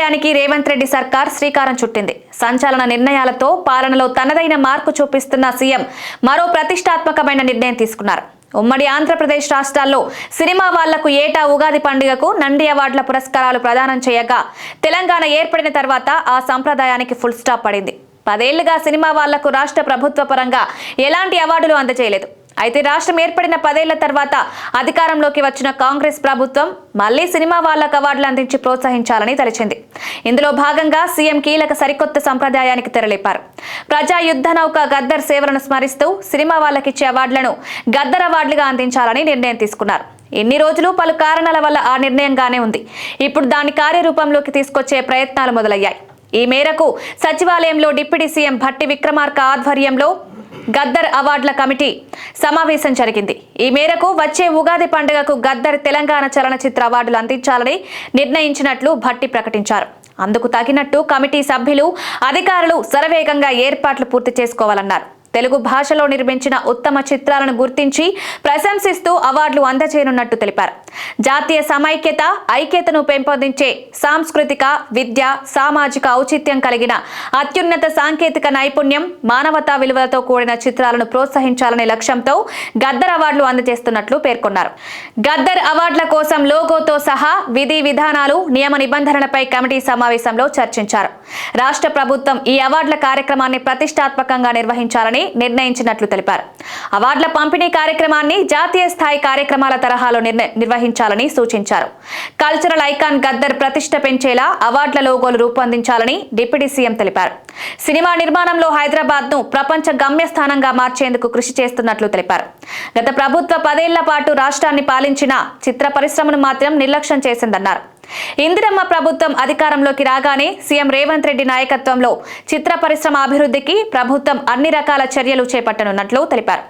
సంప్రదాయానికి రేవంత్ రెడ్డి సర్కార్ శ్రీకారం చుట్టింది. సంచలన నిర్ణయాలతో పాలనలో తనదైన మార్పు చూపిస్తున్న సీఎం మరో ప్రతిష్టాత్మకమైన నిర్ణయం తీసుకున్నారు. ఉమ్మడి ఆంధ్రప్రదేశ్ రాష్ట్రాల్లో సినిమా వాళ్లకు ఏటా ఉగాది పండుగకు నంది అవార్డుల పురస్కారాలు ప్రదానం చేయగా తెలంగాణ ఏర్పడిన తర్వాత ఆ సంప్రదాయానికి ఫుల్ స్టాప్ పడింది. 10 ఏళ్లుగా సినిమా వాళ్లకు రాష్ట్ర ప్రభుత్వ పరంగా ఎలాంటి అవార్డులు అందజేయలేదు. అయితే రాష్ట్రం ఏర్పడిన 10 ఏళ్ల తర్వాత అధికారంలోకి వచ్చిన కాంగ్రెస్ ప్రభుత్వం మళ్లీ సినిమా వాళ్లకు అవార్డులు అందించి ప్రోత్సహించాలని తలచింది. ఇందులో భాగంగా సీఎం కీలక సరికొత్త సంప్రదాయానికి తెరలేపారు. ప్రజా యుద్ధ నౌక గద్దర్ సేవలను స్మరిస్తూ సినిమా వాళ్లకిచ్చే అవార్డులను గద్దర్ అవార్డులుగా అందించాలని నిర్ణయం తీసుకున్నారు. ఎన్ని రోజులు పలు కారణాల వల్ల ఆ నిర్ణయంగానే ఉంది. ఇప్పుడు దాని కార్యరూపంలోకి తీసుకొచ్చే ప్రయత్నాలు మొదలయ్యాయి. ఈ మేరకు సచివాలయంలో డిప్యూటీ సీఎం భట్టి విక్రమార్క ఆధ్వర్యంలో గద్దర్ అవార్డుల కమిటీ సమావేశం జరిగింది. ఈ మేరకు వచ్చే ఉగాది పండుగకు గద్దర్ తెలంగాణ చలనచిత్ర అవార్డులు అందించాలని నిర్ణయించినట్లు భట్టి ప్రకటించారు. అందుకు తగినట్టు కమిటీ సభ్యులు, అధికారులు శరవేగంగా ఏర్పాట్లు పూర్తి చేసుకోవాలన్నారు. తెలుగు భాషలో నిర్మించిన ఉత్తమ చిత్రాలను గుర్తించి ప్రశంసిస్తూ అవార్డులు అందజేయనున్నట్టు తెలిపారు. జాతీయ సమైక్యత, ఐక్యతను పెంపొందించే సాంస్కృతిక, విద్య, సామాజిక ఔచిత్యం కలిగిన అత్యున్నత సాంకేతిక నైపుణ్యం, మానవతా విలువలతో కూడిన చిత్రాలను ప్రోత్సహించాలనే లక్ష్యంతో గద్దర్ అవార్డులు అందజేస్తున్నట్లు పేర్కొన్నారు. గద్దర్ అవార్డుల కోసం లోగోతో సహా విధి విధానాలు, నియమ నిబంధనలపై కమిటీ సమావేశంలో చర్చించారు. రాష్ట్ర ప్రభుత్వం ఈ అవార్డుల కార్యక్రమాన్ని ప్రతిష్టాత్మకంగా నిర్వహించాలని నిర్ణయించినట్లు తెలిపారు. అవార్డుల పంపిణీ కార్యక్రమాన్ని జాతీయ స్థాయి కార్యక్రమాల తరహాలో నిర్వహించాలని సూచించారు. కల్చరల్ ఐకాన్ గద్దర్ ప్రతిష్ట పెంచేలా అవార్డుల లోగోలు రూపొందించాలని డిప్యూటీ సీఎం తెలిపారు. సినిమా నిర్మాణంలో హైదరాబాద్ ను ప్రపంచ గమ్యస్థానంగా మార్చేందుకు కృషి చేస్తున్నట్లు తెలిపారు. గత ప్రభుత్వ 10 ఏళ్ల పాటు రాష్ట్రాన్ని పాలించిన చిత్ర పరిశ్రమను మాత్రం నిర్లక్ష్యం చేసిందన్నారు. ఇందిరమ్మ ప్రభుత్వం అధికారంలోకి రాగానే సీఎం రేవంత్ రెడ్డి నాయకత్వంలో చిత్ర పరిశ్రమ అభివృద్ధికి ప్రభుత్వం అన్ని రకాల చర్యలు చేపట్టనున్నట్లు తెలిపారు.